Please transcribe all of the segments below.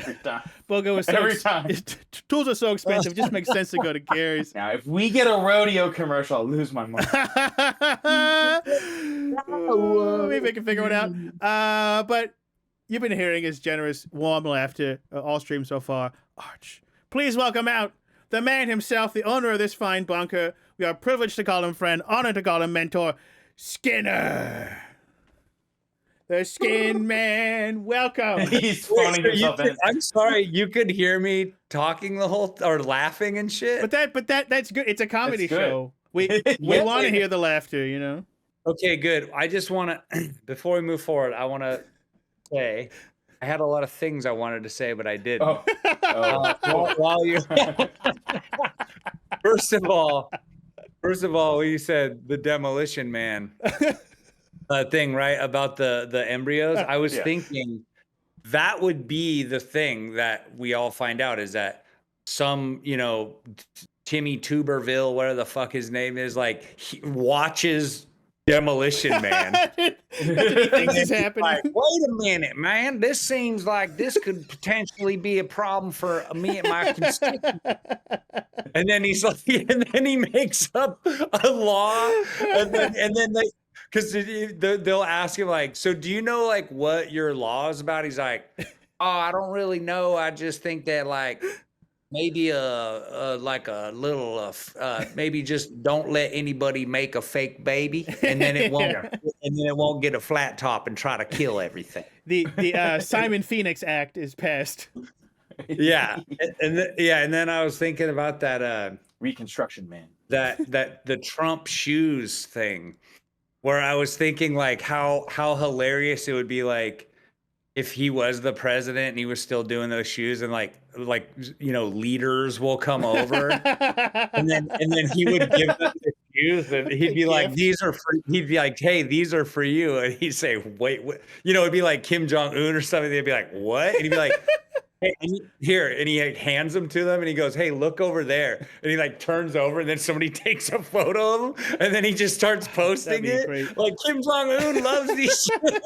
Every time. Bogo is so Every time. Tools are so expensive. It just makes sense to go to Gary's. Now, if we get a rodeo commercial, I'll lose my mind. Maybe I can figure it out. But you've been hearing his generous, warm laughter all stream so far. Arch, please welcome out the man himself, the owner of this fine bunker. We are privileged to call him friend, honored to call him mentor, Skinner. The Skin Man, welcome. He's phoning himself in. I'm sorry, you could hear me talking the whole or laughing and shit. But that's good. It's a comedy That's good. show. We want to hear the laughter, you know. Okay, good. I just want to, before we move forward, I want to say I had a lot of things I wanted to say, but I didn't. While you, first of all, you said the Demolition Man thing, right? About the embryos. I was thinking that would be the thing that we all find out is that some, Timmy Tuberville, whatever the fuck his name is, like he watches Demolition Man. He thinks it's happening. Like, wait a minute, man. This seems like this could potentially be a problem for me and my constituents. And then he's like, and then he makes up a law, and then they, because they'll ask him like, so do you know like what your law is about? He's like, oh, I don't really know. I just think that like maybe maybe just don't let anybody make a fake baby, and then it won't get a flat top and try to kill everything. The Simon Phoenix Act is passed. Yeah, and then I was thinking about that Reconstruction Man. that the Trump shoes thing, where I was thinking like how hilarious it would be like if he was the president and he was still doing those shoes, and like leaders will come over and then he would give them the shoes and he'd be like, he'd be like, hey, these are for you, and he'd say, wait, what? It'd be like Kim Jong-un or something. They'd be like, what? And he'd be like, hey, here, and he hands them to them and he goes, hey, look over there, and he like turns over and then somebody takes a photo of him and then he just starts posting it. Great. Like Kim Jong-un loves these shoes.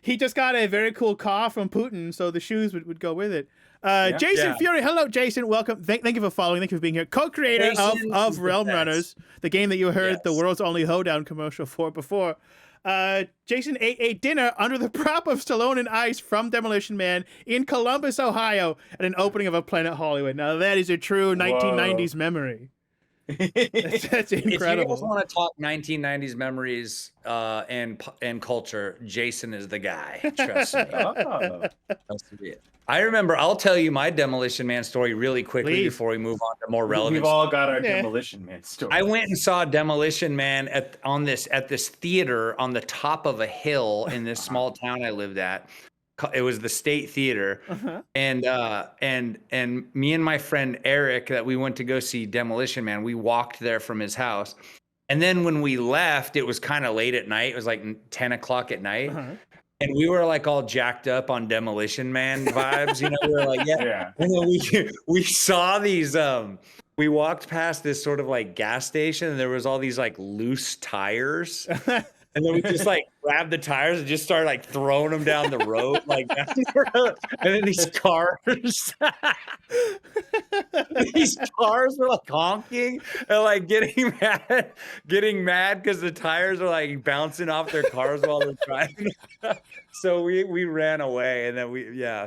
He just got a very cool car from Putin, so the shoes would go with it. Jason Fury, hello, Jason. Welcome. Thank you for following. Thank you for being here. Co-creator of Realm Runners, the game that you heard the world's only hoedown commercial for before. Jason ate a dinner under the prop of Stallone and Ice from Demolition Man in Columbus, Ohio, at an opening of a Planet Hollywood. Now, that is a true 1990s memory. That's incredible. If you guys want to talk 1990s memories and culture, Jason is the guy. Trust me. I remember. I'll tell you my Demolition Man story really quickly before we move on to more relevant. We've all got our Demolition Man story. I went and saw Demolition Man at this theater on the top of a hill in this small town I lived at. It was the State Theater, and me and my friend Eric, that we went to go see Demolition Man. We walked there from his house, and then when we left, it was kind of late at night. It was like 10 o'clock at night, and we were like all jacked up on Demolition Man vibes. We were like, yeah. And then we saw these. We walked past this sort of like gas station, and there was all these like loose tires. And then we just like grabbed the tires and just started like throwing them down the road, like that. And then these cars were like honking and like getting mad because the tires are like bouncing off their cars while they're driving. So we ran away, and then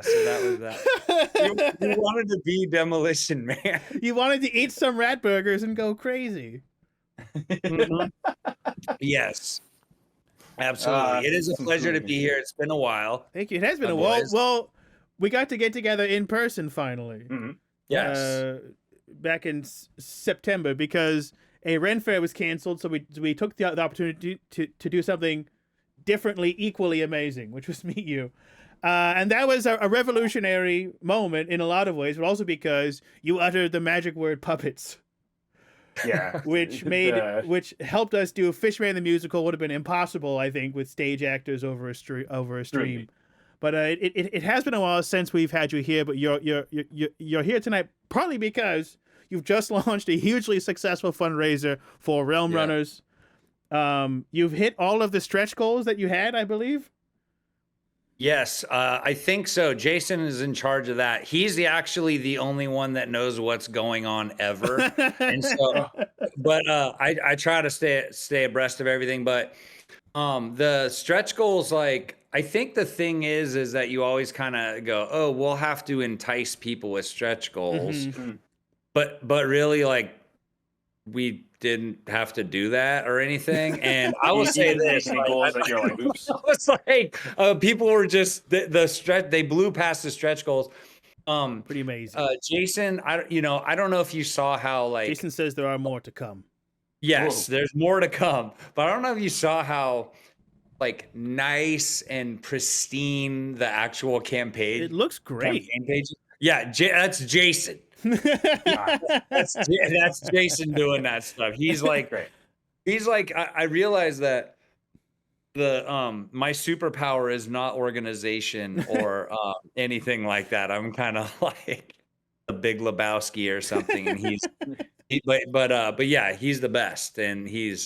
so that was that. You wanted to be Demolition Man. You wanted to eat some rat burgers and go crazy. Yes. Absolutely. It is a pleasure to be here. It's been a while. Thank you. It has been a while. Well, we got to get together in person finally. Mm-hmm. Yes. Back in September, because a Ren Fair was canceled, so we took the opportunity to do something differently, equally amazing, which was meet you. And that was a revolutionary moment in a lot of ways, but also because you uttered the magic word puppets. Yeah, which helped us do Fishman the musical. Would have been impossible, I think, with stage actors over a stream. Really? But it has been a while since we've had you here. But you're here tonight partly because you've just launched a hugely successful fundraiser for Realm Runners. You've hit all of the stretch goals that you had, I believe. Yes, I think so. Jason is in charge of that. He's actually the only one that knows what's going on ever. And so, but I try to stay abreast of everything. But the stretch goals, like, I think the thing is that you always kind of go, oh, we'll have to entice people with stretch goals. But really, like, we didn't have to do that or anything. And I will say this, any goals that you're like, oops. it's like people were just the stretch, they blew past the stretch goals. Pretty amazing. Jason, I don't know if you saw how, like, Jason says there are more to come. Yes, there's more to come, but I don't know if you saw how, like, nice and pristine the actual campaign. It looks great. Campaign page. Yeah, that's Jason. That's Jason doing that stuff. He's like, I realize that my superpower is not organization or anything like that. I'm kind of like a Big Lebowski or something, and but yeah, he's the best, and I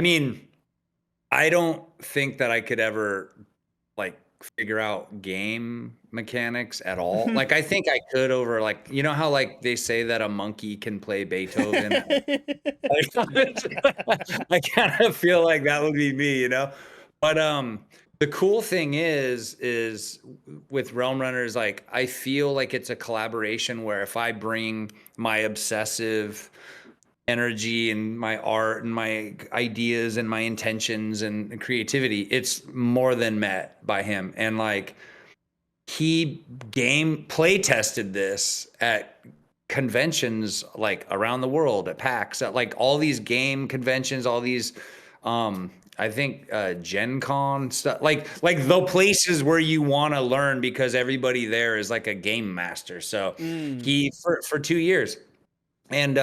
mean, I don't think that I could ever, like, figure out game mechanics at all. Like, I think I could over, like, you know how, like, they say that a monkey can play Beethoven. I kind of feel like that would be me, you know. But the cool thing is with Realm Runners, like, I feel like it's a collaboration where if I bring my obsessive energy and my art and my ideas and my intentions and creativity, it's more than met by him. And, like, he play tested this at conventions, like, around the world, at PAX, at, like, all these game conventions, all these I think Gen Con stuff, like the places where you want to learn, because everybody there is like a game master. So he for 2 years. And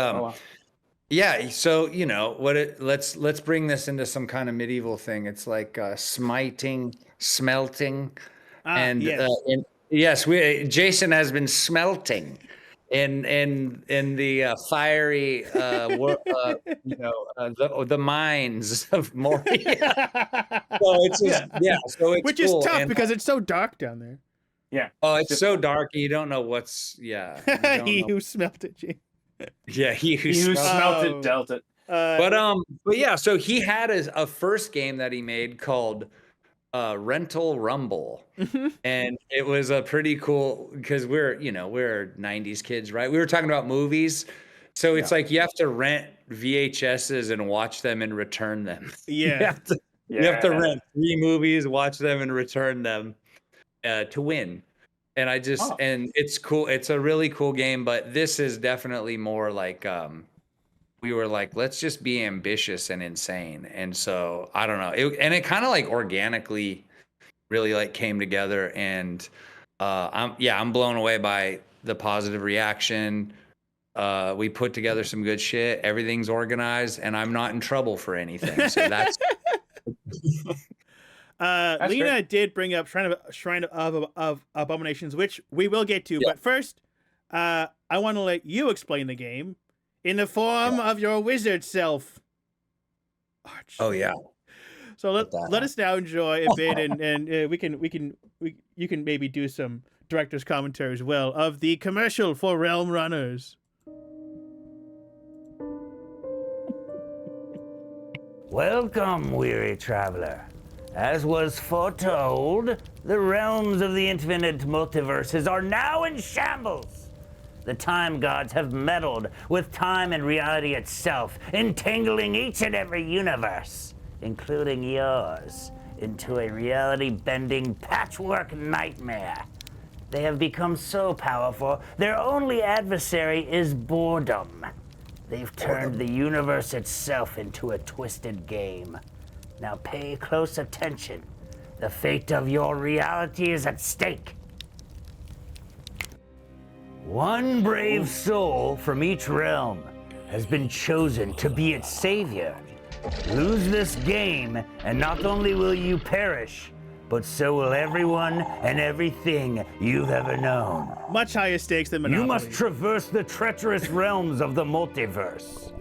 yeah, so, you know what, let's bring this into some kind of medieval thing. It's like smiting, smelting, and yes, Jason has been smelting in the fiery the mines of Moria. So it's just, so it's which cool. is tough because it's so dark down there. Yeah. Oh, it's so dark, you don't know what's he who smelt it. Yeah, he who smelt it dealt it. But yeah, so he had a first game that he made called Rental Rumble, and it was a pretty cool, because we're 90s kids, right? We were talking about movies, so it's like you have to rent VHSs and watch them and return them. Yeah, you have to rent 3 movies, watch them, and return them to win. And and it's cool. It's a really cool game, but this is definitely more like we were like, let's just be ambitious and insane. And so I don't know. It kind of like organically really like came together, and I'm blown away by the positive reaction. We put together some good shit. Everything's organized, and I'm not in trouble for anything. So that's Lena great. Did bring up Shrine of Abominations, which we will get to. But first, I want to let you explain the game in the form of your wizard self. Arch. Oh yeah. So let us now enjoy a bit, and you can maybe do some director's commentary as well of the commercial for Realm Runners. Welcome, weary traveler. As was foretold, the realms of the infinite multiverses are now in shambles. The time gods have meddled with time and reality itself, entangling each and every universe, including yours, into a reality-bending patchwork nightmare. They have become so powerful, their only adversary is boredom. They've turned the universe itself into a twisted game. Now pay close attention. The fate of your reality is at stake. One brave soul from each realm has been chosen to be its savior. Lose this game, and not only will you perish, but so will everyone and everything you've ever known. Much higher stakes than Monopoly. You must traverse the treacherous realms of the multiverse,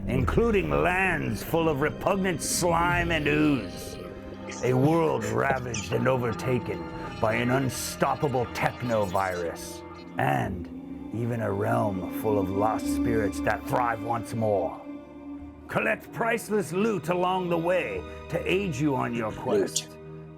including lands full of repugnant slime and ooze. A world ravaged and overtaken by an unstoppable techno-virus. And even a realm full of lost spirits that thrive once more. Collect priceless loot along the way to aid you on your quest.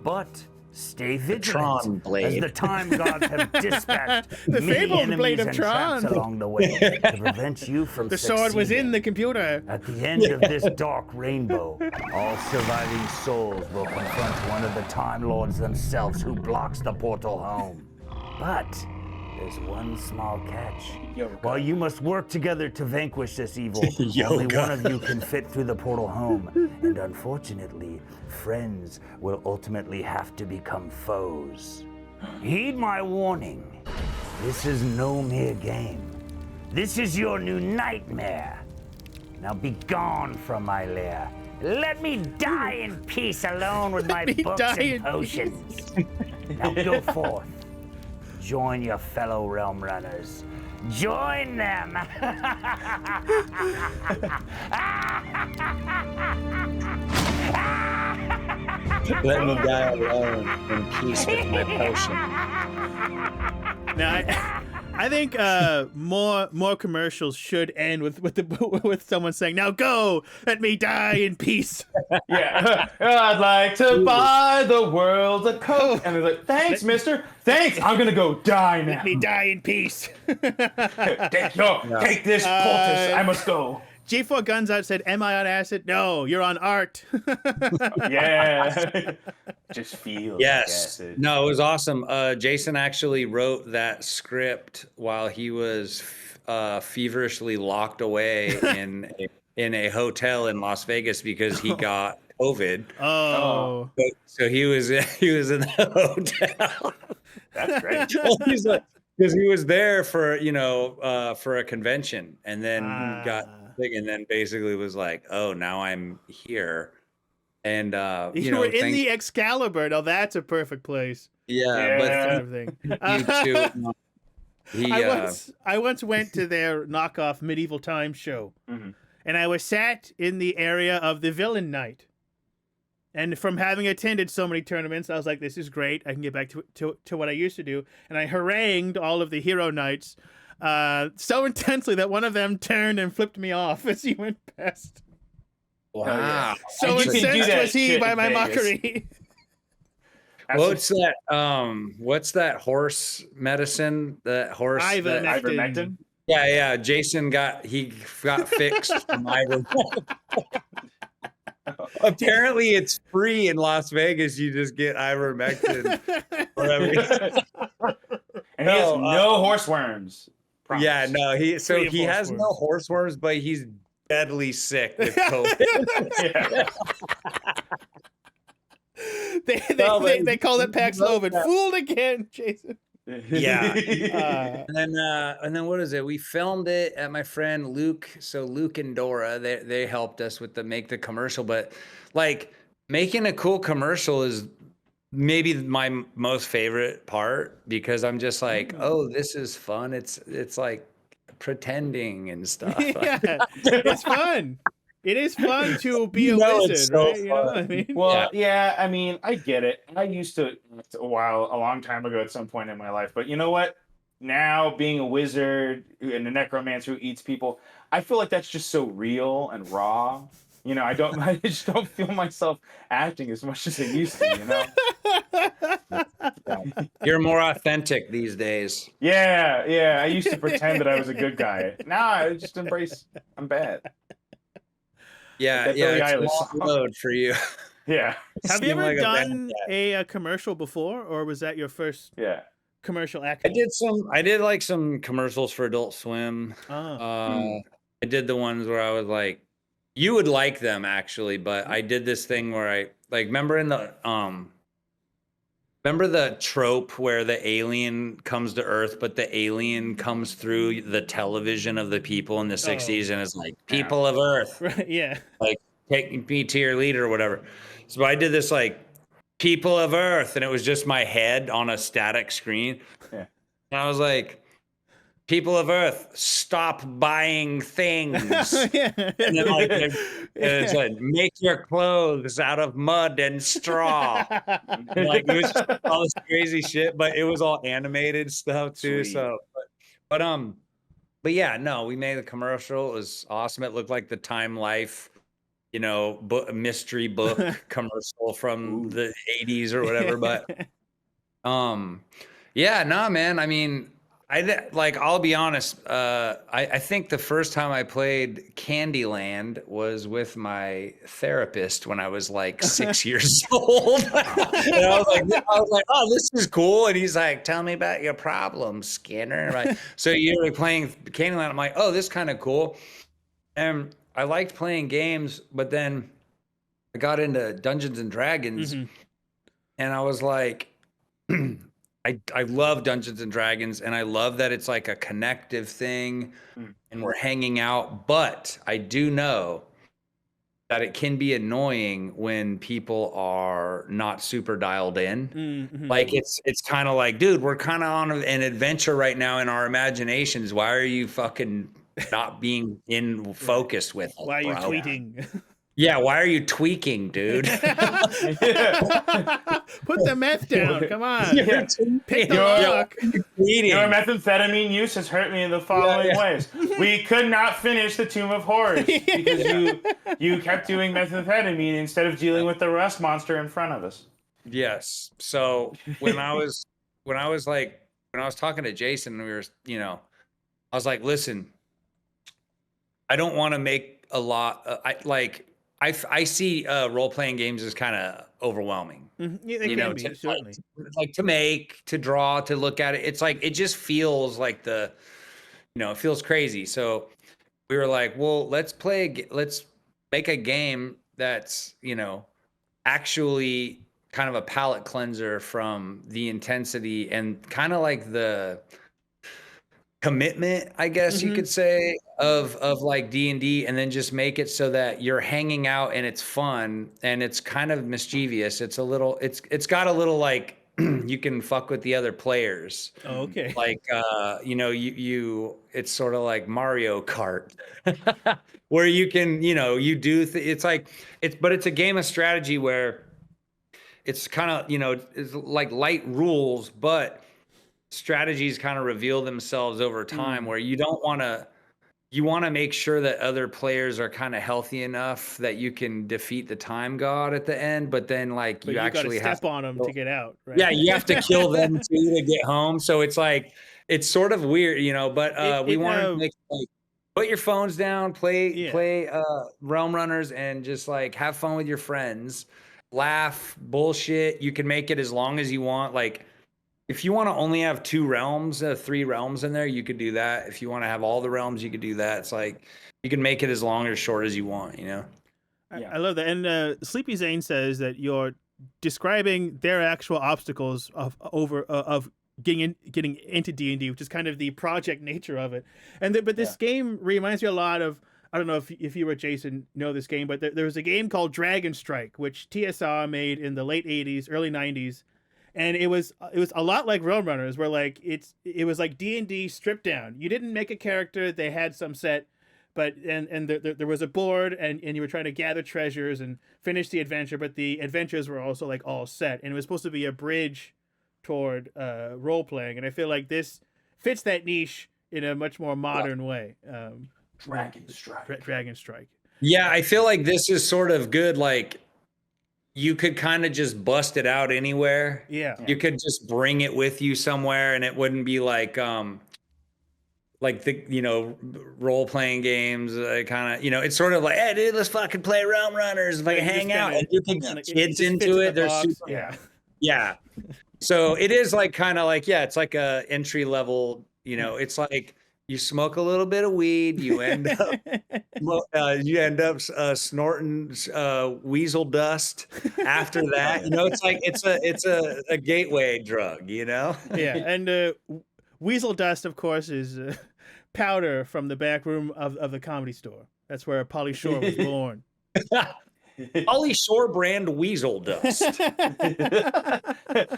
But stay vigilant, Tron blade. as the time gods have dispatched The many fabled enemies blade of and Tron. traps along the way to prevent you from The sword was in succeeding. the computer. At the end of this dark rainbow, all surviving souls will confront one of the Time Lords themselves who blocks the portal home. But there's one small catch. While you must work together to vanquish this evil, only one of you can fit through the portal home. And unfortunately, friends will ultimately have to become foes. Heed my warning. This is no mere game. This is your new nightmare. Now be gone from my lair. Let me die in peace alone with my me books die in and potions. Now go forth. Join your fellow realm runners. Join them. Let me die alone in peace with my potion. Now, I think more commercials should end with someone saying, "Now go, let me die in peace." Yeah. I'd like to buy the world a Coke. And they're like, thanks, mister. Thanks. I'm going to go die now. Let me die in peace. Take this poultice. I must go. G4 Guns Out said, "Am I on acid? No, you're on art." Yeah. Just feel Yes. like acid. No, it was awesome. Jason actually wrote that script while he was feverishly locked away in a hotel in Las Vegas because he got COVID. Oh. So he was in the hotel. That's great. Because he was there for for a convention, and then got sick, and then basically was like, "Oh, now I'm here." And You were in the Excalibur. Now that's a perfect place. yeah, That Yeah. sort of thing. but he I once went to their knockoff Medieval Times show, and I was sat in the area of the Villain Night. And from having attended so many tournaments, I was like, "This is great. I can get back to what I used to do." And I harangued all of the Hero Knights so intensely that one of them turned and flipped me off as he went past. wow. So And you can do incensed that was he shit by in my Vegas. mockery. What's that horse medicine? That horse Ivermectin. Ivermectin? Yeah. Jason got fixed from ivermectin. Apparently it's free in Las Vegas. You just get ivermectin. Whatever. And he has no horse worms. Promise. Yeah, no, he Free of has horse no horse worms, but he's deadly sick with COVID. Yeah. They call it Paxlovid. Fooled again, Jason. Yeah. Uh, and then what is it? We filmed it at my friend Luke. So Luke and Dora, they helped us with make the commercial. But like making a cool commercial is maybe my most favorite part because I'm just like, oh, this is fun. It's like pretending and stuff. yeah, it's fun. It is fun to be a it's wizard, so right? You know what I mean? Well, yeah, I mean, I get it. I used to act a long time ago at some point in my life. But you know what? Now, being a wizard and a necromancer who eats people, I feel like that's just so real and raw. You know, I just don't feel myself acting as much as I used to, you know? You're more authentic these days. Yeah. I used to pretend that I was a good guy. Now I just embrace I'm bad. Yeah, That yeah, Billie it's a Eilish long song. road for you. Yeah. Have you Seem ever like a bad done guy. a commercial before, or was that your first Yeah. commercial I acting? did like some commercials for Adult Swim. Oh. I did the ones where I was like, you would like them actually, but I did this thing where I like remember the trope where the alien comes to Earth, but the alien comes through the television of the people in the 60s and is like, people of Earth, Right, yeah. like take me to your leader or whatever. So I did this like people of Earth, and it was just my head on a static screen. Yeah. And I was like, people of Earth, stop buying things. Yeah. And then like it's like, make your clothes out of mud and straw. And, like, it was just all this crazy shit, but it was all animated stuff too. Sweet. So, but yeah, no, we made the commercial. It was awesome. It looked like the Time Life, mystery book commercial from the 80s or whatever. But yeah, no, man. I mean, I'll be honest. I think the first time I played Candyland was with my therapist when I was like 6 years old. And I was like, oh, this is cool. And he's like, tell me about your problems, Skinner. Like, so you're playing Candyland. I'm like, oh, this is kind of cool. And I liked playing games, but then I got into Dungeons and Dragons, and I was like, I love Dungeons and Dragons, and I love that it's like a connective thing and we're hanging out, but I do know that it can be annoying when people are not super dialed in. Like it's kind of like, dude, we're kind of on an adventure right now in our imaginations. Why are you fucking not being in focus with us? Why are you tweeting? Yeah, why are you tweaking, dude? Put the meth down. Come on. Yeah. Pick the lock. Your methamphetamine use has hurt me in the following ways. We could not finish the Tomb of Horrors because you kept doing methamphetamine instead of dealing with the rust monster in front of us. Yes. So when I was talking to Jason, we were, I was like, listen, I don't want to make a lot. I see role-playing games as kind of overwhelming. Yeah, they can be, certainly. Like to make, to draw, to look at it. It's like, it just feels like it feels crazy. So we were like, well, let's make a game that's, actually kind of a palate cleanser from the intensity and kind of like the commitment, I guess you could say, of like D&D, and then just make it so that you're hanging out and it's fun and it's kind of mischievous. It's got a little like you can fuck with the other players. Oh, okay. Like it's sort of like Mario Kart where you can, but it's a game of strategy where it's kind of, it's like light rules, but strategies kind of reveal themselves over time where you want to make sure that other players are kind of healthy enough that you can defeat the time god at the end, but then you actually have to step on them to get out, right? Yeah, you have to kill them too to get home. So it's like, it's sort of weird, but we want to make put your phones down, play Realm Runners, and just like have fun with your friends, laugh, bullshit. You can make it as long as you want. Like, if you want to only have 2 realms, 3 realms in there, you could do that. If you want to have all the realms, you could do that. It's like you can make it as long or short as you want, I love that. And Sleepy Zane says that you're describing their actual obstacles of getting into D&D, which is kind of the project nature of it. But this game reminds me a lot of, I don't know if you or Jason know this game, but there was a game called Dragon Strike, which TSR made in the late 80s, early 90s. And it was a lot like Realm Runners, where like it was like D&D stripped down. You didn't make a character; they had some set, but there was a board, and you were trying to gather treasures and finish the adventure. But the adventures were also like all set, and it was supposed to be a bridge toward role playing. And I feel like this fits that niche in a much more modern way. Dragon Strike. Dragon Strike. Yeah, I feel like this is sort of good. Like, you could kind of just bust it out anywhere. Yeah. You could just bring it with you somewhere, and it wouldn't be like the, role-playing games, kind of, it's sort of like, hey, dude, let's fucking play Realm Runners, like hang out. And you can get kids into it. They're super. Yeah. So it is like kind of like, it's like a entry level, it's like, you smoke a little bit of weed, you end up snorting weasel dust. After that, it's like it's a gateway drug, Yeah, and weasel dust, of course, is powder from the back room of the Comedy Store. That's where Pauly Shore was born. Pauly Shore brand weasel dust.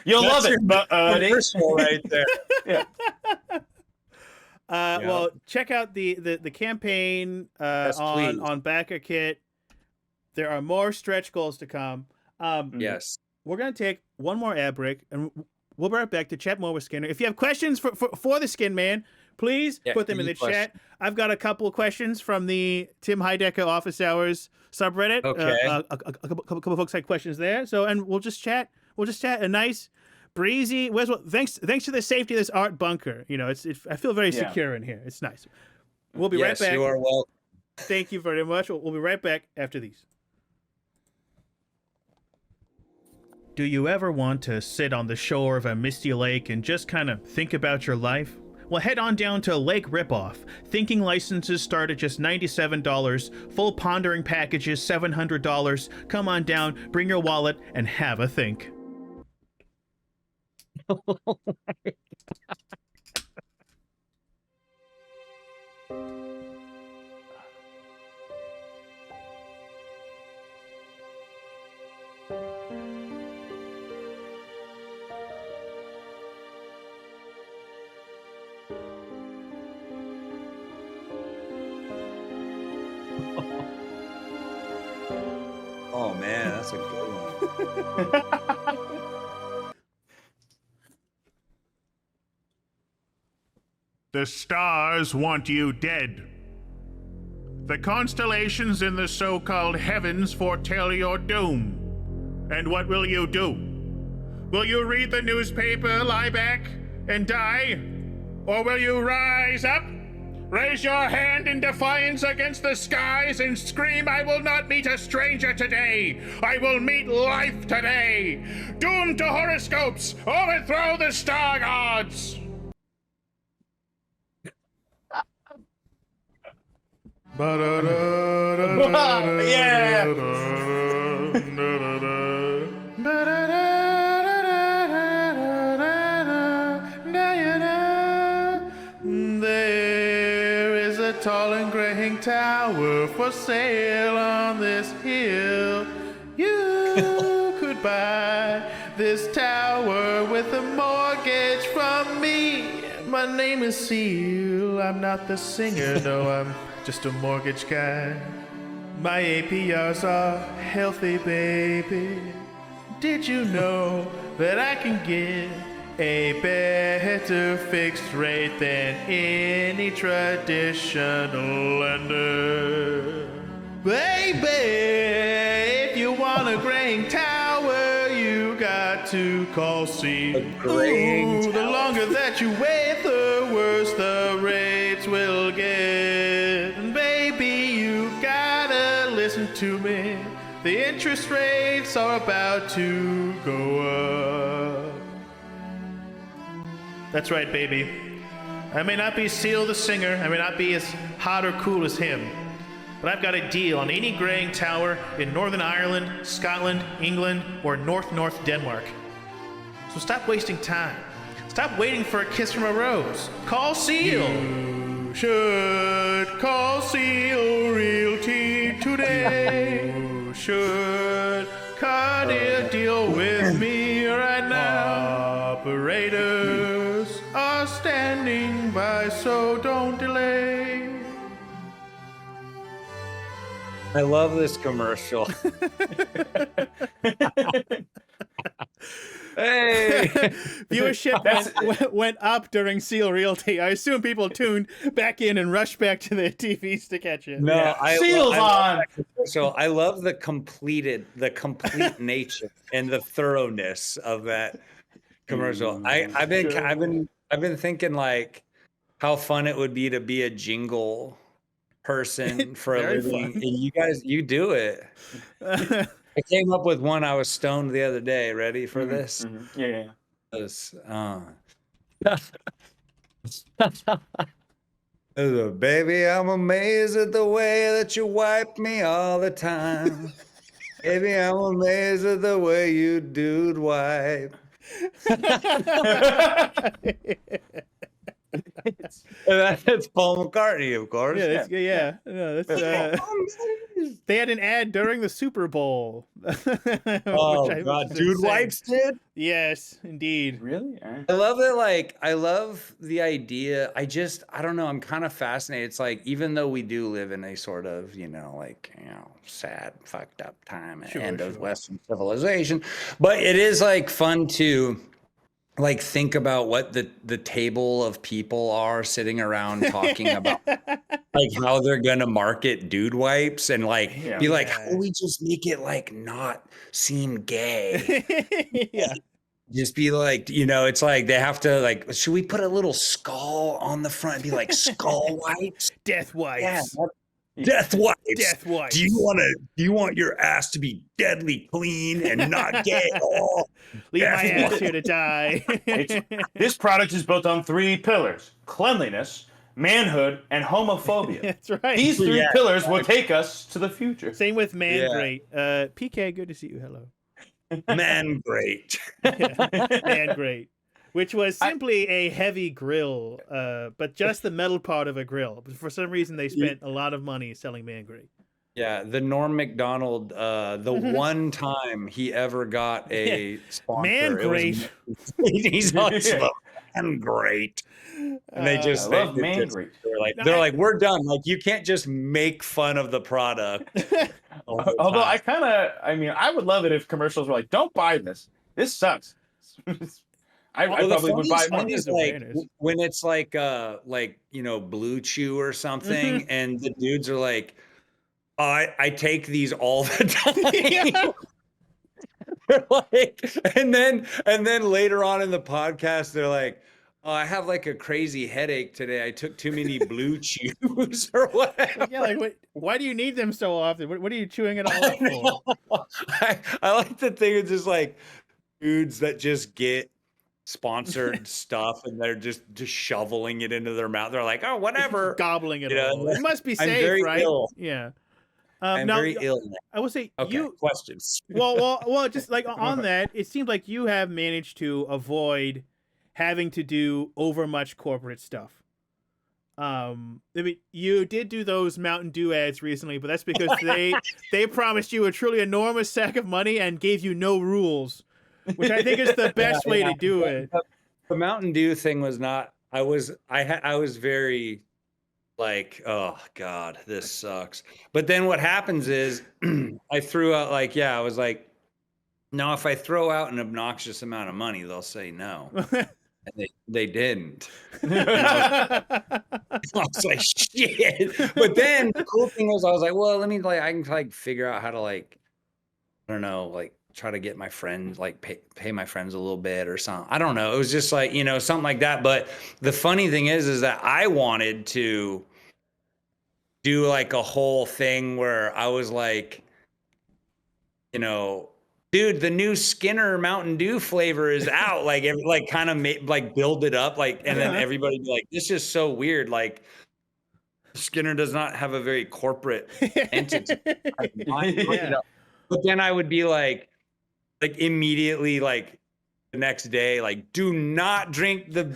You'll love it, but commercial right there. Yeah. Well, check out the campaign on BackerKit. There are more stretch goals to come. Yes. We're gonna take one more ad break, and we'll be right back to chat more with Skinner. If you have questions for the Skin Man, please put them in the chat. I've got a couple of questions from the Tim Heidecker Office Hours subreddit. Okay. A couple of folks had questions there. So, and we'll just chat. A nice, breezy. Thanks to the safety of this art bunker. You know, I feel very secure in here. It's nice. We'll be right back. You are welcome. Thank you very much. We'll be right back after these. Do you ever want to sit on the shore of a misty lake and just kind of think about your life? Well, head on down to Lake Ripoff. Thinking licenses start at just $97. Full pondering packages, $700. Come on down, bring your wallet, and have a think. Oh man, that's a good one. The stars want you dead. The constellations in the so-called heavens foretell your doom. And what will you do? Will you read the newspaper, lie back, and die? Or will you rise up, raise your hand in defiance against the skies, and scream, "I will not meet a stranger today. I will meet life today. Doomed to horoscopes, overthrow the star gods." There is a tall and graying tower for sale on this hill. You could buy this tower with a mortgage from me. My name is Seal. I'm not the singer, no, I'm just a mortgage guy. My APRs are healthy, baby. Did you know that I can get a better fixed rate than any traditional lender? Baby, if you want a graying tower, you got to call C. Ooh, the longer that you wait, the worse the rates will get. And baby, you gotta listen to me. The interest rates are about to go up. That's right, baby. I may not be Seal the singer, I may not be as hot or cool as him, but I've got a deal on any graying tower in Northern Ireland, Scotland, England, or North Denmark. So stop wasting time. Stop waiting for a kiss from a rose. Call Seal. You should call Seal Realty today. You should cut a deal with me right now. Operators are standing by, so don't delay. I love this commercial. Hey, viewership went up during Seal Realty. I assume people tuned back in and rushed back to their TVs to catch it. No, Seal's on. So I love the complete nature and the thoroughness of that commercial. I've been thinking like how fun it would be to be a jingle person for a living. And you do it. I came up with one. I was stoned the other day. Ready for this? Yeah. Baby, I'm amazed at the way that you wipe me all the time. Baby, I'm amazed at the way you dude wipe. That's Paul McCartney, of course. Yeah, that's, yeah. No, that's, they had an ad during the Super Bowl. Oh which God, was Dude insane. Wipes did. Yes, indeed. Really? I love it. Like, I love the idea. I don't know. I'm kind of fascinated. It's like, even though we do live in a sort of, sad, fucked up time at the end of Western civilization, but it is like fun to like think about what the table of people are sitting around talking about, like how they're gonna market Dude Wipes and like be like, how do we just make it like not seem gay? Yeah. Just be like, it's like they have to like, should we put a little skull on the front and be like skull wipes? Death wipes. Yeah, death wipes. Death wipes. Do you want your ass to be deadly clean and not gay? Oh, leave my ass here to die. This product is built on 3 pillars: cleanliness, manhood, and homophobia. That's right. These 3 pillars will take us to the future. Same with man great. PK, good to see you. Hello. Man great. Man great. Which was simply a heavy grill, but just the metal part of a grill. But for some reason, they spent a lot of money selling Man Great. Yeah, the Norm Macdonald, the one time he ever got a sponsor. Man Great. He's on Man Great. And they just love Man Great. They're like, we're done. Like, you can't just make fun of the product. Although I would love it if commercials were like, don't buy this. This sucks. I probably would buy more. Like, when it's like Blue Chew or something, and the dudes are like, I take these all the time. They're like, and then later on in the podcast, they're like, oh, I have like a crazy headache today. I took too many Blue Chews or whatever. Yeah, like why do you need them so often? What are you chewing it all up for? I like the thing. It's just like dudes that just get sponsored stuff and they're just shoveling it into their mouth. They're like, oh, whatever, gobbling it all. It must be safe, right? Ill. Yeah. I'm very ill. I will say questions. well, just like on that, it seems like you have managed to avoid having to do over much corporate stuff. I mean, you did do those Mountain Dew ads recently, but that's because they promised you a truly enormous sack of money and gave you no rules, which I think is the best way to do it. The Mountain Dew thing was not. I was very like, oh God, this sucks. But then what happens is I threw out I was like, no, if I throw out an obnoxious amount of money, they'll say no. And they didn't. I was like, shit. But then the cool thing was I was like, well, let me I can figure out how to I don't know, try to get my friends, pay my friends a little bit or something. I don't know. It was just something like that. But the funny thing is that I wanted to do a whole thing where I was dude, the new Skinner Mountain Dew flavor is out. Kind of build it up, and then everybody be like, this is so weird. Skinner does not have a very corporate entity. But then I would be immediately the next day, do not drink the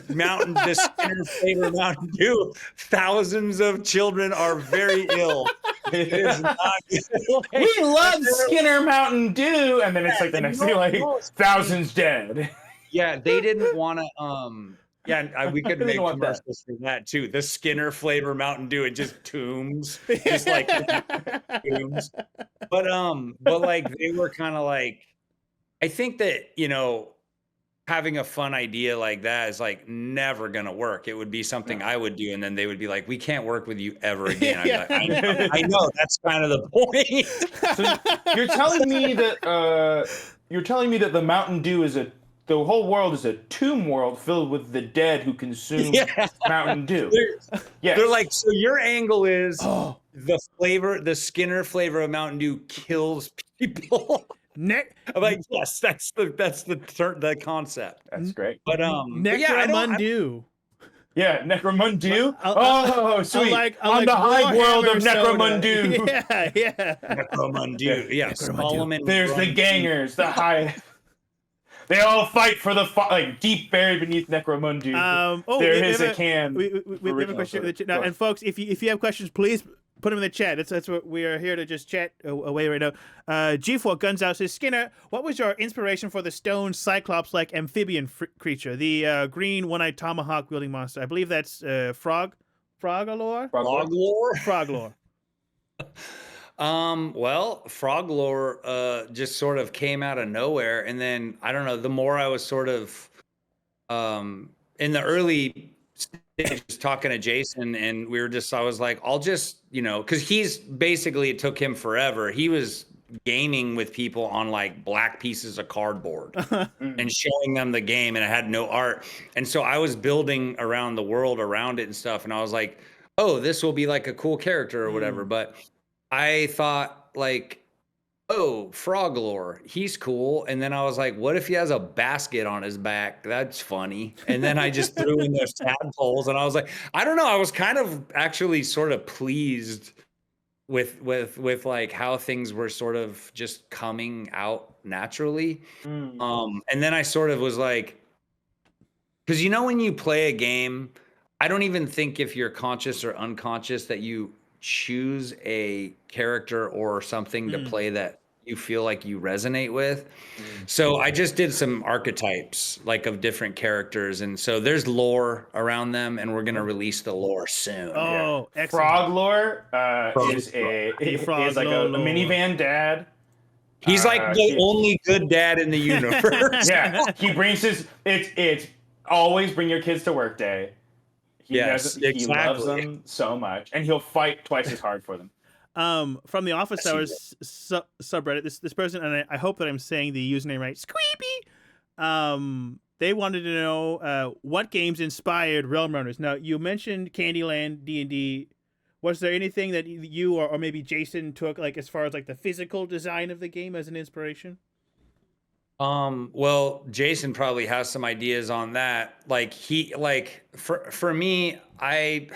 Skinner flavor Mountain Dew. Thousands of children are very ill. It is not we love Skinner Mountain Dew, and then it's the next day, thousands dead. Yeah, they didn't want to. We could make commercials for that too. The Skinner flavor Mountain Dew and just tombs, just tombs. But they were kind of I think that having a fun idea like that is never gonna work. It would be something I would do, and then they would be like, "We can't work with you ever again." I'd be like, I know. That's kind of the point. So you're telling me that the Mountain Dew is the whole world is a tomb world filled with the dead who consume Mountain Dew. They're so your angle is the Skinner flavor of Mountain Dew kills people. Yes, that's the concept. That's great. But Necromundew. Yeah, Necromundew. Oh, sweet. On the high world of Necromundew. Yeah. Necromundew. Yeah. Solomon. There's the gangers, the They all fight for the like deep buried beneath Necromundi. There is a can. We have a question in the chat. Now, and folks, if you have questions, please put them in the chat. That's what we are here to just chat away right now. G4 Guns Out says, Skinner, what was your inspiration for the stone cyclops-like amphibian creature, the green one-eyed tomahawk wielding monster? I believe that's Froglore. Froglore. Well, Froglore just sort of came out of nowhere, and then I don't know. The more I was sort of in the early stages talking to Jason, and I was like, I'll just, because he's basically, it took him forever. He was gaming with people on like black pieces of cardboard and showing them the game, and it had no art. And so I was building around the world around it and stuff, and I was like, oh, this will be like a cool character or whatever. But I thought like, oh, Froglore, he's cool. And then I was like, what if he has a basket on his back? That's funny. And then I just threw in those tadpoles, and I was like, I don't know. I was kind of actually sort of pleased with like how things were sort of just coming out naturally. And then I sort of was like, because when you play a game, I don't even think if you're conscious or unconscious that you choose a character or something to play that you feel like you resonate with. So I just did some archetypes like of different characters, and so there's lore around them, and we're gonna release the lore soon. Oh, excellent. Froglore is like a minivan dad. He's like the only good dad in the universe. Yeah, he brings it's always bring your kids to work day. He loves them so much, and he'll fight twice as hard for them. From the Office Hours subreddit, this person, and I hope that I'm saying the username right, Squeepy. They wanted to know what games inspired Realm Runners. Now, you mentioned Candyland, D&D. Was there anything that you or maybe Jason took like as far as like the physical design of the game as an inspiration? Well, Jason probably has some ideas on that. Like for me, I'm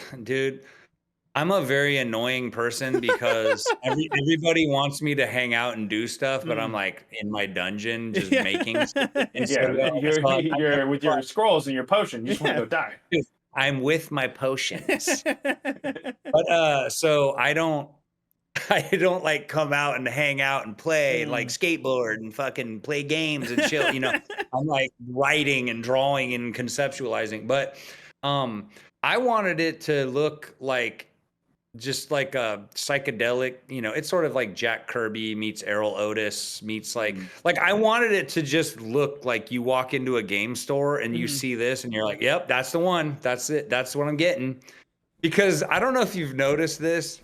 a very annoying person because everybody wants me to hang out and do stuff, but I'm like in my dungeon just making stuff. You're with your scrolls and your potion. You just want to go die. I'm with my potions. But so I don't like come out and hang out and play like skateboard and fucking play games and chill. I'm like writing and drawing and conceptualizing. But I wanted it to look like just like a psychedelic, it's sort of like Jack Kirby meets Errol Otis meets like I wanted it to just look like you walk into a game store and you see this and you're like, yep, that's the one. That's it. That's what I'm getting. Because I don't know if you've noticed this.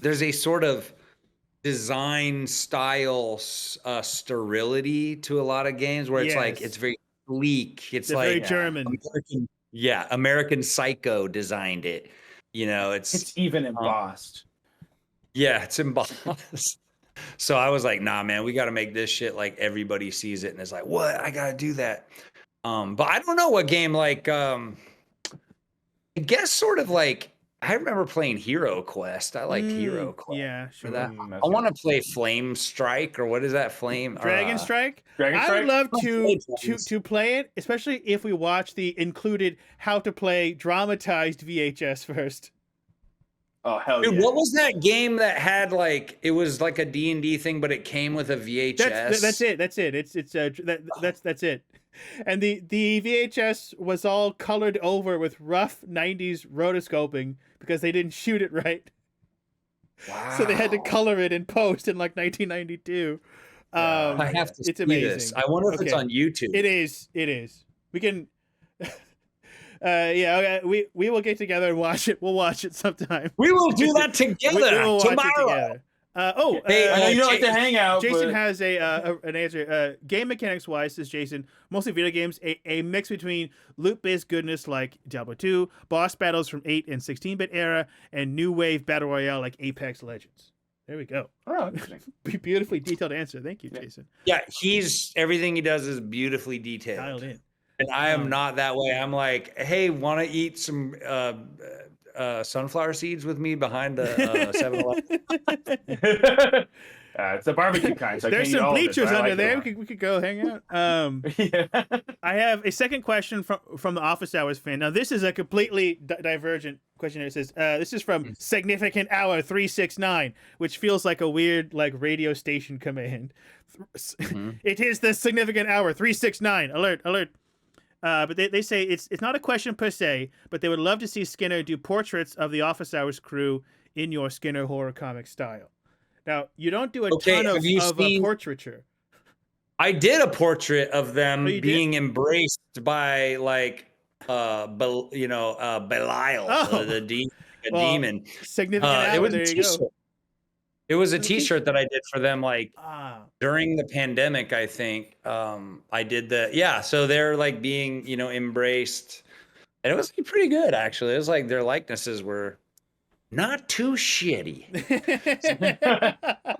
There's a sort of design style sterility to a lot of games where it's like, it's very sleek. It's like very German. American Psycho designed it. It's even embossed. It's embossed. So I was like, nah, man, we got to make this shit like everybody sees it and is like, what? I got to do that. But I don't know what game, like, I guess sort of like, I remember playing Hero Quest. I liked Hero Quest. Yeah, sure. For that. I want to play Flame Strike, or what is that? Dragon Strike? I would love to play it, especially if we watch the included how to play dramatized VHS first. Oh, hell Dude, yeah. what was that game that had like, it was like a D&D thing, but it came with a VHS? That's it. That's it. And the VHS was all colored over with rough 90s rotoscoping because they didn't shoot it right. Wow. So they had to color it in post in like 1992. I have to see amazing. this. I wonder if it's on YouTube. It is. We can... we will get together and watch it. We'll watch it sometime. We will do that together tomorrow. I know you don't like to hang out. Jason has an answer. Game mechanics wise, says Jason, mostly video games, a mix between loot-based goodness like Diablo 2, boss battles from 8 and 16-bit era, and new wave battle royale like Apex Legends. There we go. Oh, interesting. Beautifully detailed answer. Thank you, Jason. Yeah, everything he does is beautifully detailed. Dialed in. And I am not that way. I'm like, hey, want to eat some sunflower seeds with me behind the 7-Eleven? It's the barbecue kind. So I There's can't eat some all of it, bleachers but I under like there. it We could go hang out. yeah. I have a second question from the Office Hours fan. Now, this is a completely divergent question. It says, this is from Significant Hour 369, which feels like a weird like radio station command. It is the Significant Hour 369. Alert, alert. But they say it's not a question per se, but they would love to see Skinner do portraits of the Office Hours crew in your Skinner horror comic style. Now, you don't do a ton of portraiture. I did a portrait of them being did? embraced by like Belial, the demon. Significant Hour, there you go. It was a t-shirt that I did for them like during the pandemic, I think. I did so they're like being, embraced. And it was pretty good actually. It was like their likenesses were not too shitty.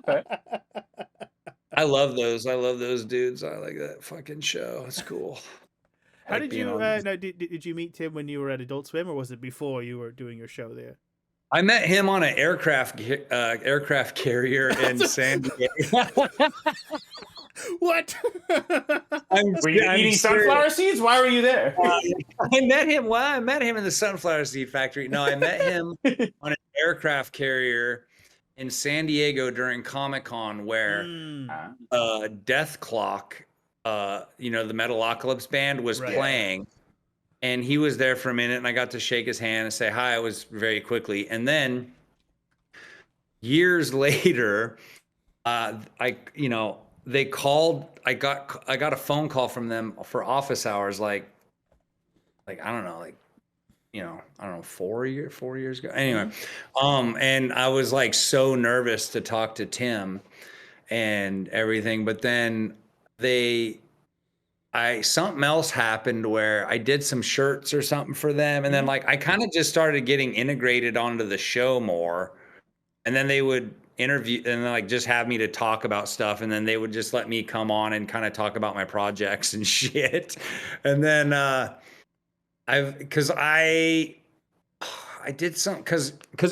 Okay. I love those. I love those dudes. I like that fucking show. It's cool. How did you did you meet Tim when you were at Adult Swim, or was it before you were doing your show there? I met him on an aircraft carrier in San Diego. What? Were you eating sunflower seeds? Why were you there? I met him. Well, I met him in the sunflower seed factory. No, I met him on an aircraft carrier in San Diego during Comic-Con, where Death Clock, the Metalocalypse band was playing, and he was there for a minute, and I got to shake his hand and say hi. It was very quickly, and then years later, they called. I got a phone call from them for office hours, like I don't know, 4 years ago. Anyway, and I was like so nervous to talk to Tim and everything, but then something else happened where I did some shirts or something for them, and then like I kind of just started getting integrated onto the show more, and then they would interview and like just have me to talk about stuff, and then they would just let me come on and kind of talk about my projects and shit, and then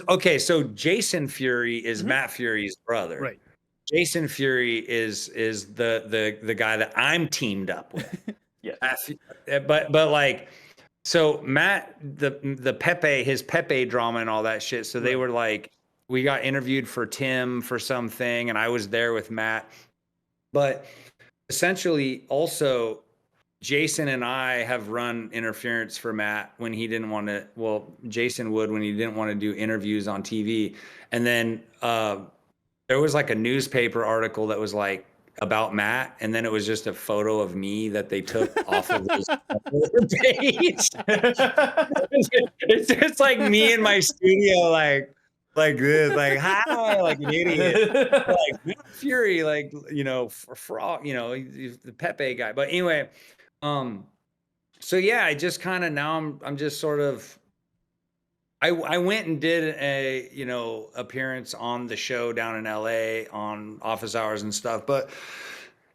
okay, so Jason Fury is Matt Fury's brother. Right. Jason Fury is the guy that I'm teamed up with. Yeah. But like, so Matt, the Pepe, his Pepe drama and all that shit. So they were like, we got interviewed for Tim for something, and I was there with Matt. But essentially, also, Jason and I have run interference for Matt when he didn't want to. Well, Jason would when he didn't want to do interviews on TV, and then there was like a newspaper article that was like about Matt, and then it was just a photo of me that they took off of his page. It's just like me in my studio, like this, like hi, like an idiot, like Matt Fury, like for all the Pepe guy. But anyway, so yeah, I just kind of now I'm just sort of. I went and did a appearance on the show down in LA on office hours and stuff, but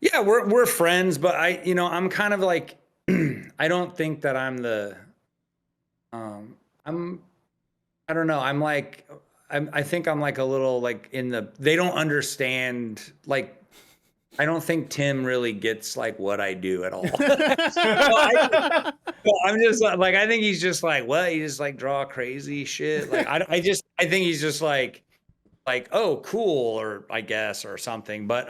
yeah, we're friends, but I'm kind of like I don't think that I'm the I don't know, I think I'm like a little like they don't understand, like I don't think Tim really gets like what I do at all. I'm just like, I think he's just like, what? He just like draw crazy shit. Like, I think he's just like, oh, cool, or I guess, or something. But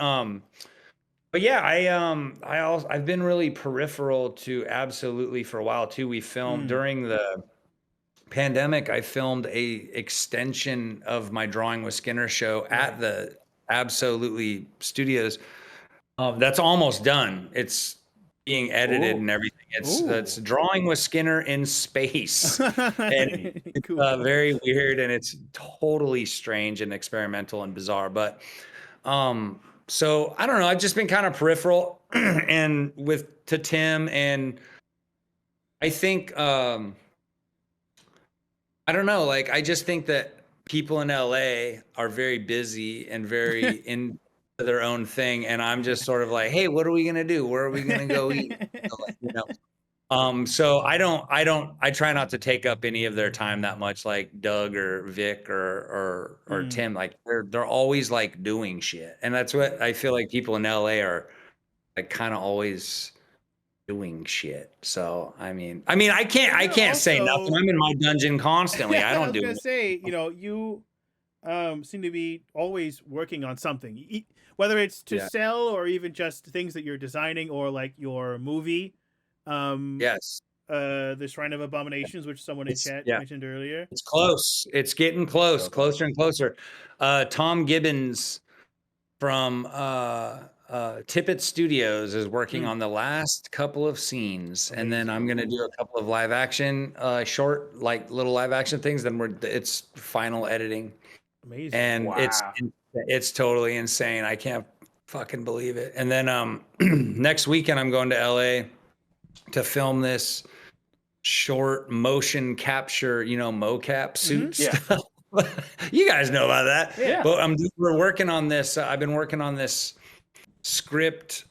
yeah, I've been really peripheral to Absolutely for a while too. We filmed during the pandemic. I filmed a extension of my Drawing with Skinner show at the Absolutely Studios. That's almost done. It's being edited and everything. It's Drawing with Skinner in space, and it's very weird, and it's totally strange and experimental and bizarre. But so I don't know. I've just been kind of peripheral, and to Tim, and I think I don't know. Like I just think that people in LA are very busy and very in their own thing, and I'm just sort of like, hey, what are we gonna do? Where are we gonna go eat? So I try not to take up any of their time that much, like Doug or Vic or Tim. Like they're always like doing shit. And that's what I feel like people in LA are like kind of always doing shit. So I mean I can't say nothing. I'm in my dungeon constantly. I I don't was do gonna it. say, you seem to be always working on something, whether it's to Yeah. sell or even just things that you're designing, or like your movie, Yes. the Shrine of Abominations, which someone in It's chat yeah. mentioned earlier. It's close. It's getting close, closer and closer. Tom Gibbons from Tippett Studios is working on the last couple of scenes, and then I'm gonna do a couple of live action, short, like little live action things. Then it's final editing, Amazing. and Wow. it's totally insane. I can't fucking believe it. And then next weekend I'm going to LA to film this short motion capture, mocap suit Yeah. stuff. You guys know about that. Yeah. But we're working on this. I've been working on this script,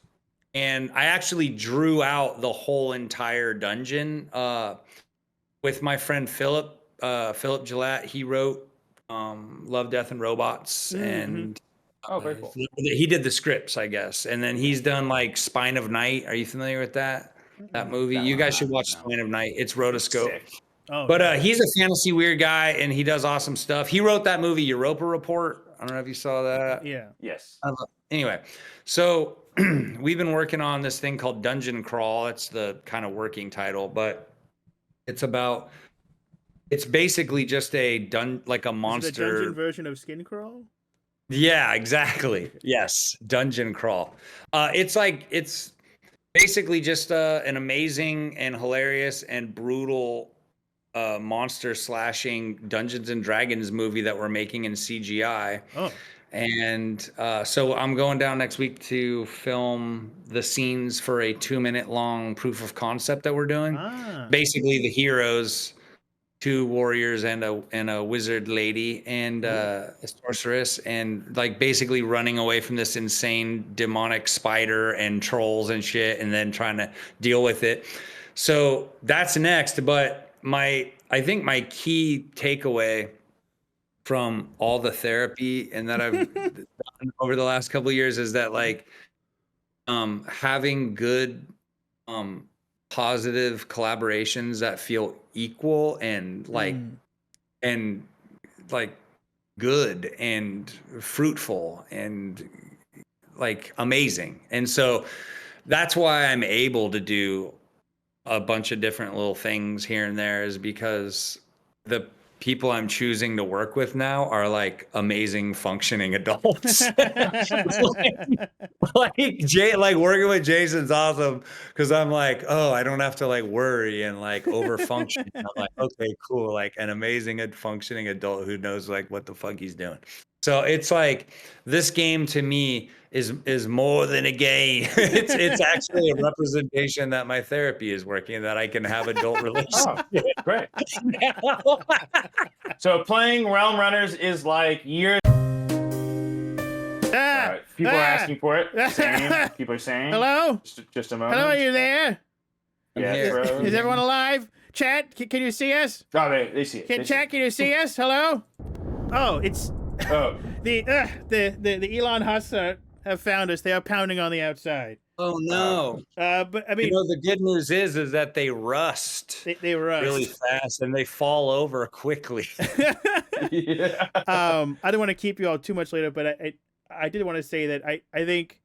and I actually drew out the whole entire dungeon with my friend Philip Gillette. He wrote Love, Death, and Robots, and Oh, very cool. he did the scripts, I guess. And then he's done like Spine of Night. Are you familiar with that movie? You guys should watch Spine of Night. It's rotoscope. Sick. Oh, But he's a fantasy weird guy, and he does awesome stuff. He wrote that movie Europa Report. I don't know if you saw that. yeah. Yes. Anyway, so we've been working on this thing called Dungeon Crawl. That's the kind of working title, but it's basically just like a monster. Is it the dungeon version of Skin Crawl? Yeah, exactly. Yes, Dungeon Crawl. It's basically just an amazing and hilarious and brutal monster slashing Dungeons and Dragons movie that we're making in CGI. Oh. And so I'm going down next week to film the scenes for a 2-minute long proof of concept that we're doing. Basically, the heroes, 2 warriors and a wizard lady and a sorceress, and like basically running away from this insane demonic spider and trolls and shit, and then trying to deal with it. So that's next. But I think my key takeaway from all the therapy and that I've done over the last couple of years is that like having good positive collaborations that feel equal and like good and fruitful and like amazing. And so that's why I'm able to do a bunch of different little things here and there, is because the people I'm choosing to work with now are like amazing functioning adults. like working with Jason's awesome because I'm like, oh, I don't have to like worry and like over function. I'm like, okay, cool, like an amazing functioning adult who knows like what the fuck he's doing. So it's like this game to me is more than a game. It's actually a representation that my therapy is working, that I can have adult relationships. Oh, great. So playing Realm Runners is like years. People are asking for it. Same. People are saying. Hello? Just a moment. Hello, are you there? Yes, bro. Is everyone alive? Chat, can you see us? Oh, they see it. Chat, can you see us? Hello? Oh, it's the Elon Husks have found us. They are pounding on the outside. Oh no! But I mean, the good news is that they rust. They rust really fast and they fall over quickly. Yeah. I don't want to keep you all too much later, but I did want to say that I think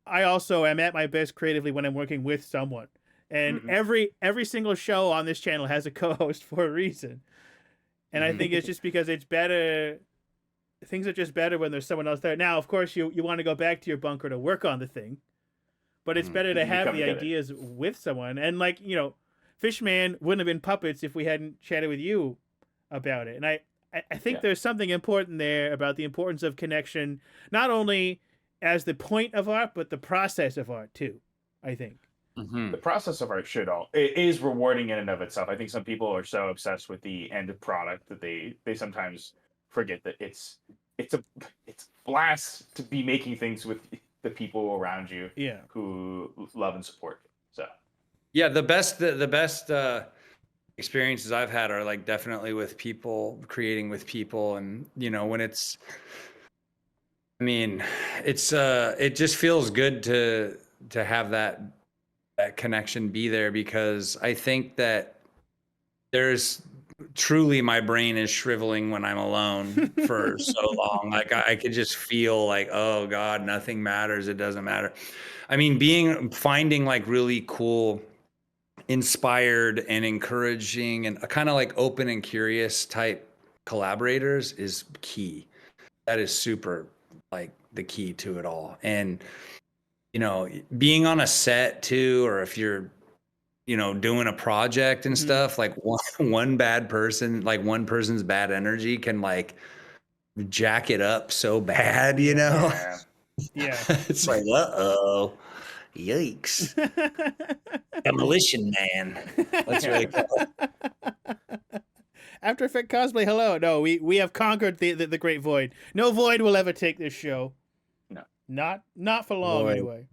I also am at my best creatively when I'm working with someone. And every single show on this channel has a co-host for a reason. And I think it's just because it's better. Things are just better when there's someone else there. Now, of course, you want to go back to your bunker to work on the thing, but it's better to have the ideas with someone. And like, Fishman wouldn't have been Puppets if we hadn't chatted with you about it. And I think there's something important there about the importance of connection, not only as the point of art, but the process of art too, I think. The process of art it is rewarding in and of itself. I think some people are so obsessed with the end product that they sometimes forget that it's a blast to be making things with the people around you who love and support. So Yeah, the best experiences I've had are like definitely with people, creating with people, and when it's, I mean, it's it just feels good to have that connection be there, because I think that there's truly, my brain is shriveling when I'm alone for so long. Like I could just feel like, oh God, nothing matters. It doesn't matter. I mean, finding like really cool, inspired and encouraging and kind of like open and curious type collaborators is key. That is super like the key to it all. And being on a set too, or if you're doing a project and stuff, like one bad person, like one person's bad energy can like jack it up so bad, Yeah. Yeah. It's like, uh-oh, yikes. Demolition Man. That's really cool. After Effect Cosplay, hello. No, we have conquered the great void. No void will ever take this show. No. Not for long, Void. anyway.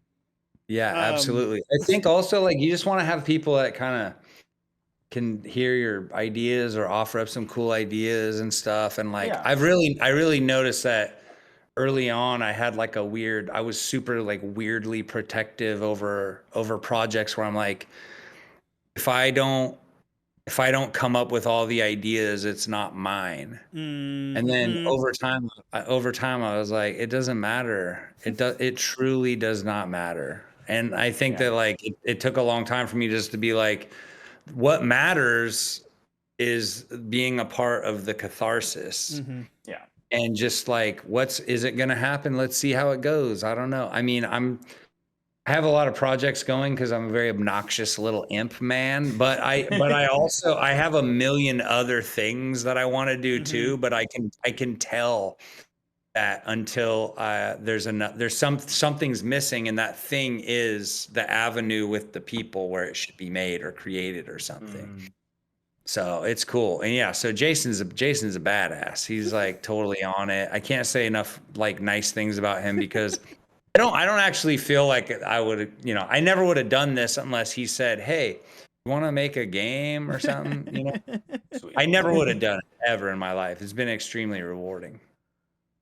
Yeah, absolutely. I think also like you just want to have people that kind of can hear your ideas or offer up some cool ideas and stuff. And like, Yeah. I really noticed that early on. I had like I was super like weirdly protective over projects where I'm like, if I don't come up with all the ideas, it's not mine. And then over time I was like, it doesn't matter. It truly does not matter. And I think that like it took a long time for me just to be like, what matters is being a part of the catharsis. Yeah. And just like, is it going to happen? Let's see how it goes. I don't know. I mean, I have a lot of projects going because I'm a very obnoxious little imp man, but I have a million other things that I want to do too. But I can tell that until something's missing, and that thing is the avenue with the people where it should be made or created or something. So it's cool. And yeah, so Jason's a badass. He's like totally on it. I can't say enough like nice things about him because I don't actually feel like I would, I never would have done this unless he said, "Hey, you want to make a game or something?" Sweet. I never would have done it ever in my life. It's been extremely rewarding.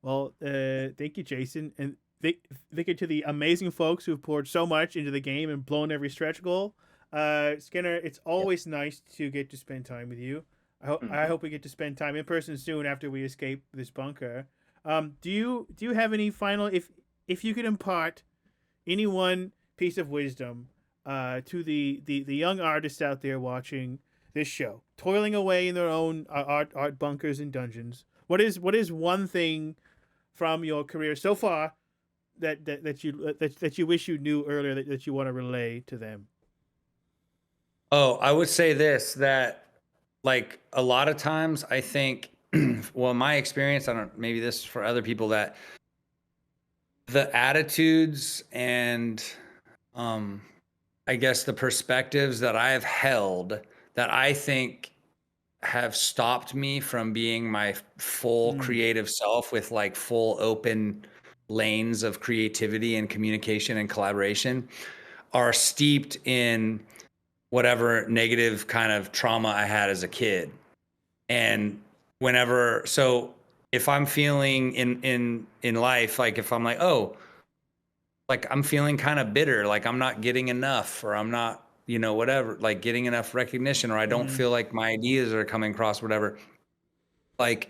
Well, thank you, Jason, and thank you to the amazing folks who've poured so much into the game and blown every stretch goal. Skinner, it's always nice to get to spend time with you. I hope we get to spend time in person soon after we escape this bunker. Do you have any final, if you could impart any one piece of wisdom to the young artists out there watching this show, toiling away in their own art bunkers and dungeons, what is one thing from your career so far that you wish you knew earlier that you want to relay to them? Oh, I would say this, that like a lot of times I think, well, in my experience, maybe this is for other people, that the attitudes and I guess the perspectives that I have held that I think have stopped me from being my full creative self with like full open lanes of creativity and communication and collaboration are steeped in whatever negative kind of trauma I had as a kid. And so if I'm feeling in life, like if I'm like, oh, like I'm feeling kind of bitter, like I'm not getting enough, or I'm not, whatever, like getting enough recognition, or I don't feel like my ideas are coming across, whatever. Like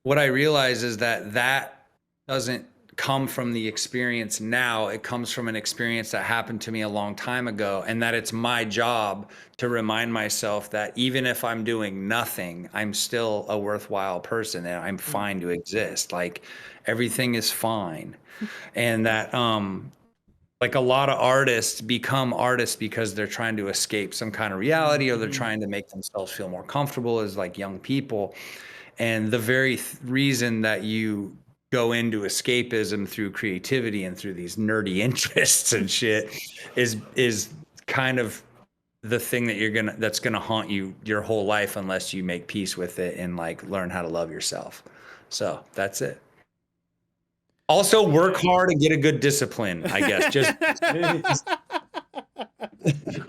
what I realize is that doesn't come from the experience now. It comes from an experience that happened to me a long time ago, and that it's my job to remind myself that even if I'm doing nothing, I'm still a worthwhile person and I'm fine to exist. Like everything is fine. And that like a lot of artists become artists because they're trying to escape some kind of reality, or they're trying to make themselves feel more comfortable as like young people. And the very reason that you go into escapism through creativity and through these nerdy interests and shit is kind of the thing that's gonna haunt you your whole life unless you make peace with it and like learn how to love yourself. So that's it. Also work hard and get a good discipline, I guess. Just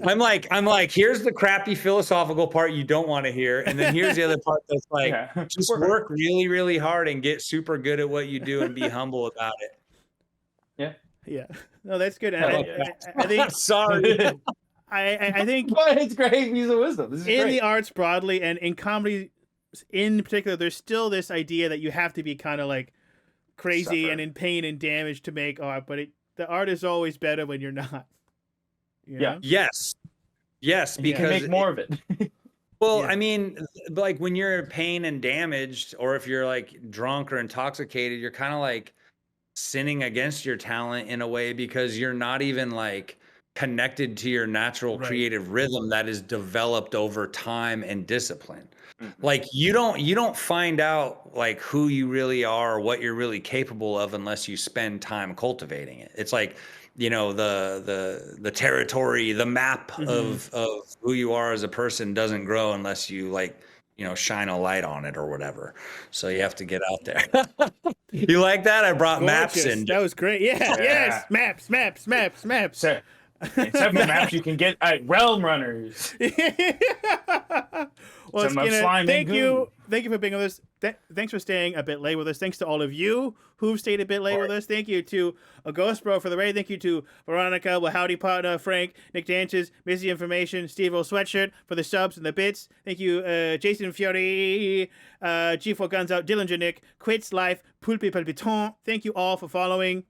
I'm like, here's the crappy philosophical part you don't want to hear, and then here's the other part that's like, just work really, really hard and get super good at what you do and be humble about it. Yeah. Yeah. No, that's good. And I think. Sorry. I think. But it's great piece of wisdom. This is in great. the arts broadly and in comedy in particular, there's still this idea that you have to be kind of like crazy and in pain and damage to make art, but the art is always better when you're not. You know? Yes, because you can make more of it. Well, I mean, like when you're in pain and damaged, or if you're like drunk or intoxicated, you're kind of like sinning against your talent in a way, because you're not even like connected to your natural creative rhythm that is developed over time and discipline. Like you don't find out like who you really are or what you're really capable of unless you spend time cultivating it. It's like, you know, the territory, the map of who you are as a person doesn't grow unless you like, you know, shine a light on it or whatever. So you have to get out there. You like that? I brought maps in. That was great. Yeah. Yes. Maps. So, except for maps you can get at Realm Runners. Well, Skinner, thank you for being with us. Thanks for staying a bit late with us. Thanks to all of you who've stayed a bit late with us. Thank you to a Ghost Bro for the raid. Thank you to Veronica, well, Howdy Partner, Frank, Nick Danches, Missy Information, Steve O Sweatshirt for the subs and the bits. Thank you, Jason Fiore, G4 Guns Out, Dillinger Nick, Quits Life, Poulpe Palpitant. Thank you all for following.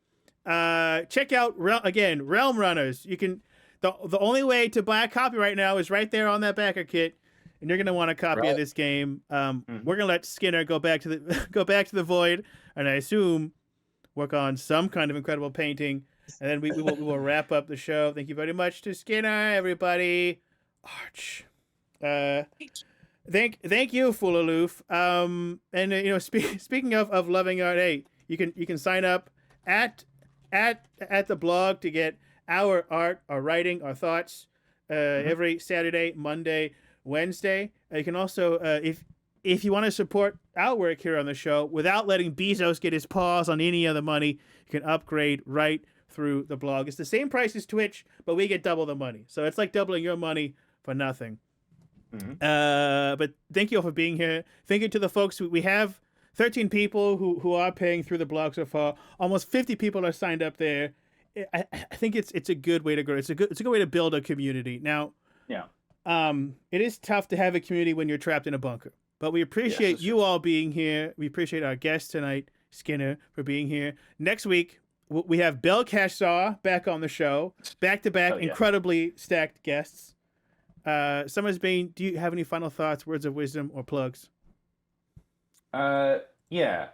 Check out Realm Runners. You can the only way to buy a copy right now is right there on that backer kit. And you're gonna want a copy of this game. We're gonna let Skinner go back to the void, and I assume work on some kind of incredible painting, and then we will wrap up the show. Thank you very much to Skinner, everybody. Arch. Thank you, Full Aloof. And you know, speaking of loving art, hey, you can sign up at the blog to get our art, our writing, our thoughts every Saturday, Monday, Wednesday. You can also, if you want to support our work here on the show without letting Bezos get his paws on any of the money, you can upgrade right through the blog. It's the same price as Twitch, but we get double the money. So it's like doubling your money for nothing. But thank you all for being here. Thank you to the folks. We have 13 people who are paying through the blog so far. Almost 50 people are signed up there. I think it's a good way to grow. It's a good way to build a community. Now, it is tough to have a community when you're trapped in a bunker. But we appreciate you all being here. We appreciate our guest tonight, Skinner, for being here. Next week, we have Bel Kashsaw back on the show. Back-to-back, incredibly stacked guests. Summers Bane, do you have any final thoughts, words of wisdom, or plugs? Yeah.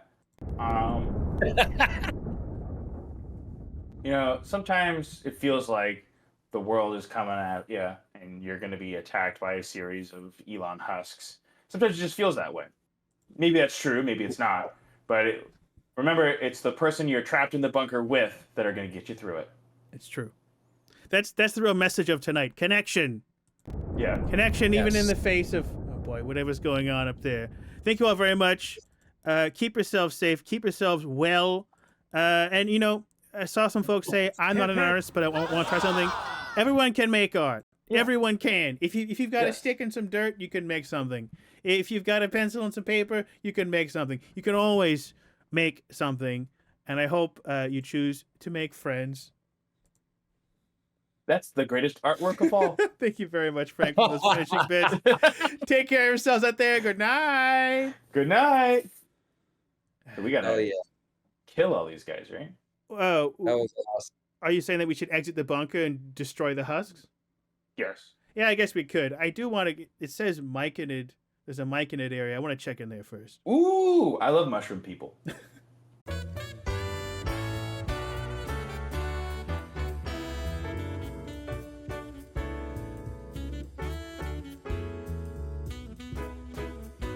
You know, sometimes it feels like the world is coming at you and you're going to be attacked by a series of Elon Husks. Sometimes it just feels that way. Maybe that's true, maybe it's not. But remember, it's the person you're trapped in the bunker with that are going to get you through it. It's true. That's the real message of tonight. Connection. Yeah. Connection, even in the face of, oh boy, whatever's going on up there. Thank you all very much. Keep yourselves safe. Keep yourselves well. And, you know, I saw some folks say, I'm not an artist, but I want to try something. Everyone can make art. Yeah. Everyone can. If you've got a stick and some dirt, you can make something. If you've got a pencil and some paper, you can make something. You can always make something. And I hope you choose to make friends. That's the greatest artwork of all. Thank you very much, Frank, for those finishing bits. Take care of yourselves out there. Good night. Good night. We got to kill all these guys, right? That was awesome. Are you saying that we should exit the bunker and destroy the husks? Yes. Yeah, I guess we could. I do want to. It says mic in it. There's a mic in it area. I want to check in there first. Ooh, I love mushroom people.